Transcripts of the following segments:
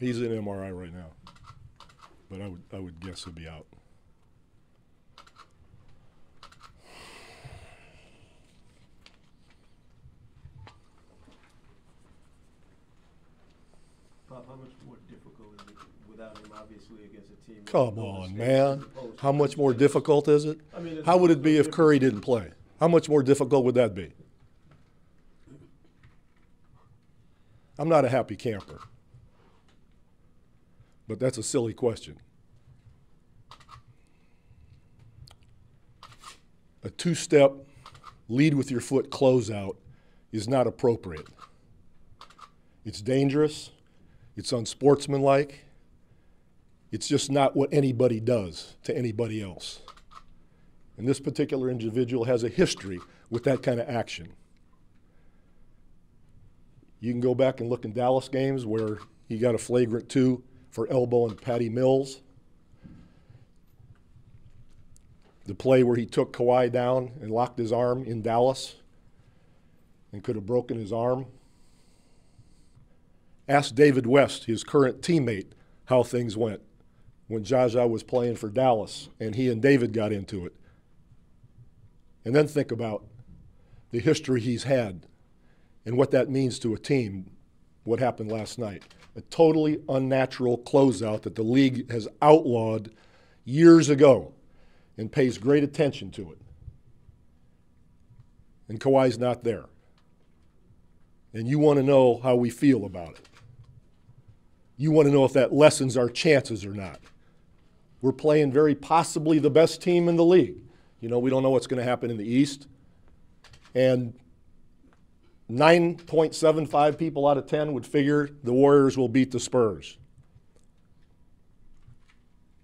He's in MRI right now, but I would guess he'll be out. Bob, how much more difficult is it without him, obviously, against a team? Come on, man. How much more difficult is it? I mean, how would it be if Curry didn't play? How much more difficult would that be? I'm not a happy camper, but that's a silly question. A two-step lead with your foot closeout is not appropriate. It's dangerous. It's unsportsmanlike. It's just not what anybody does to anybody else. And this particular individual has a history with that kind of action. You can go back and look in Dallas games where he got a flagrant 2 for elbowing Patty Mills. The play where he took Kawhi down and locked his arm in Dallas and could have broken his arm. Ask David West, his current teammate, how things went when Zaza was playing for Dallas and he and David got into it. And then think about the history he's had and what that means to a team, what happened last night. A totally unnatural closeout that the league has outlawed years ago and pays great attention to it. And Kawhi's not there. And you want to know how we feel about it. You want to know if that lessens our chances or not. We're playing very possibly the best team in the league. You know, we don't know what's going to happen in the East. And 9.75 people out of 10 would figure the Warriors will beat the Spurs.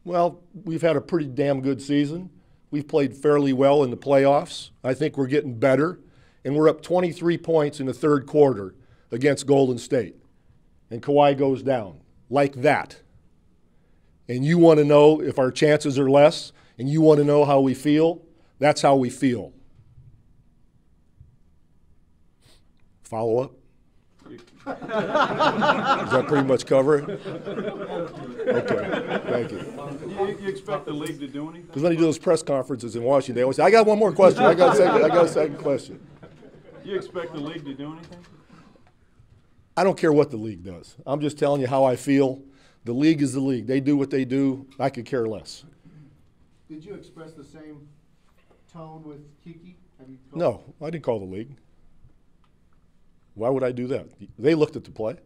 Well, we've had a pretty damn good season. We've played fairly well in the playoffs. I think we're getting better. And we're up 23 points in the third quarter against Golden State. And Kawhi goes down like that. And you want to know if our chances are less, and you want to know how we feel? That's how we feel. Follow up? Does that pretty much cover it? Okay, thank you. You expect the league to do anything? Because when they do those press conferences in Washington, they always say, I got one more question. I got a second question. You expect the league to do anything? I don't care what the league does. I'm just telling you how I feel. The league is the league. They do what they do. I could care less. Did you express the same tone with Kiki? No, I didn't call the league. Why would I do that? They looked at the play.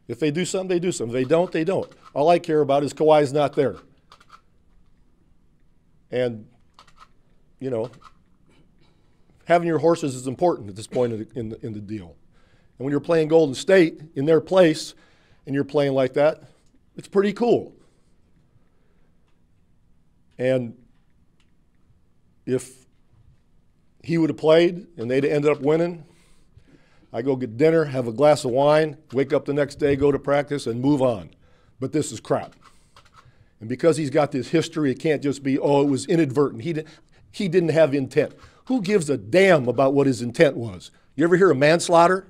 If they do something, they do something. If they don't, they don't. All I care about is Kawhi's not there. And, you know, having your horses is important at this point in the deal. And when you're playing Golden State in their place and you're playing like that, it's pretty cool. And if he would have played and they'd have ended up winning, I go get dinner, have a glass of wine, wake up the next day, go to practice, and move on. But this is crap. And because he's got this history, it can't just be, oh, it was inadvertent. He didn't have intent. Who gives a damn about what his intent was? You ever hear of manslaughter?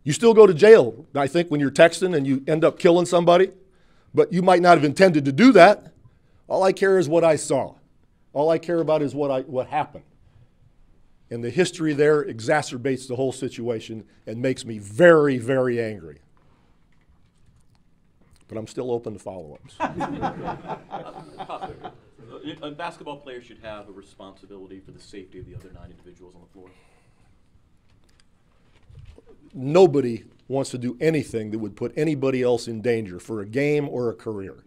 You still go to jail, I think, when you're texting and you end up killing somebody. But you might not have intended to do that. All I care is what I saw. All I care about is what happened. And the history there exacerbates the whole situation and makes me very, very angry. But I'm still open to follow-ups. A basketball player should have a responsibility for the safety of the other 9 individuals on the floor. Nobody wants to do anything that would put anybody else in danger for a game or a career.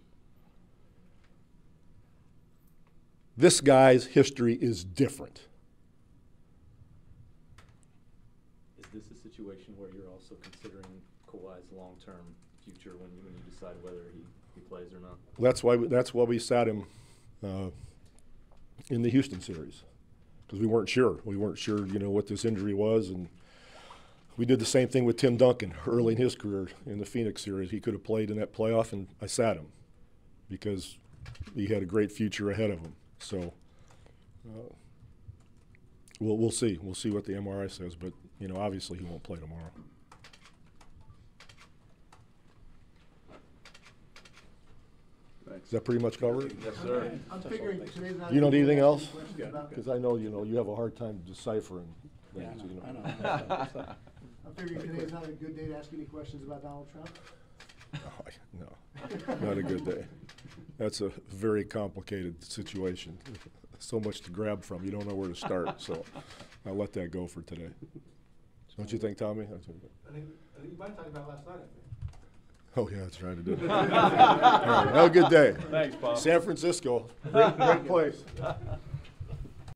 This guy's history is different. Is this a situation where you're also considering Kawhi's long-term future when you decide whether he plays or not? That's why we sat him in the Houston series, because we weren't sure. We weren't sure, you know, what this injury was, and we did the same thing with Tim Duncan early in his career in the Phoenix series. He could have played in that playoff, and I sat him because he had a great future ahead of him. So we'll see. We'll see what the MRI says, but you know, obviously he won't play tomorrow. Is that pretty much covered? Yes, sir. I'm figuring today's not. You don't need anything else? Questions about- Because I know, you have a hard time deciphering Yeah, things, I know. I'm figuring today's not a good day to ask any questions about Donald Trump. No, not a good day. That's a very complicated situation. So much to grab from, you don't know where to start, so I'll let that go for today. Don't you think, Tommy? I think you might have talked about last night, I think. Oh, yeah, that's right, I did. All right, have a good day. Thanks, Bob. San Francisco, great place.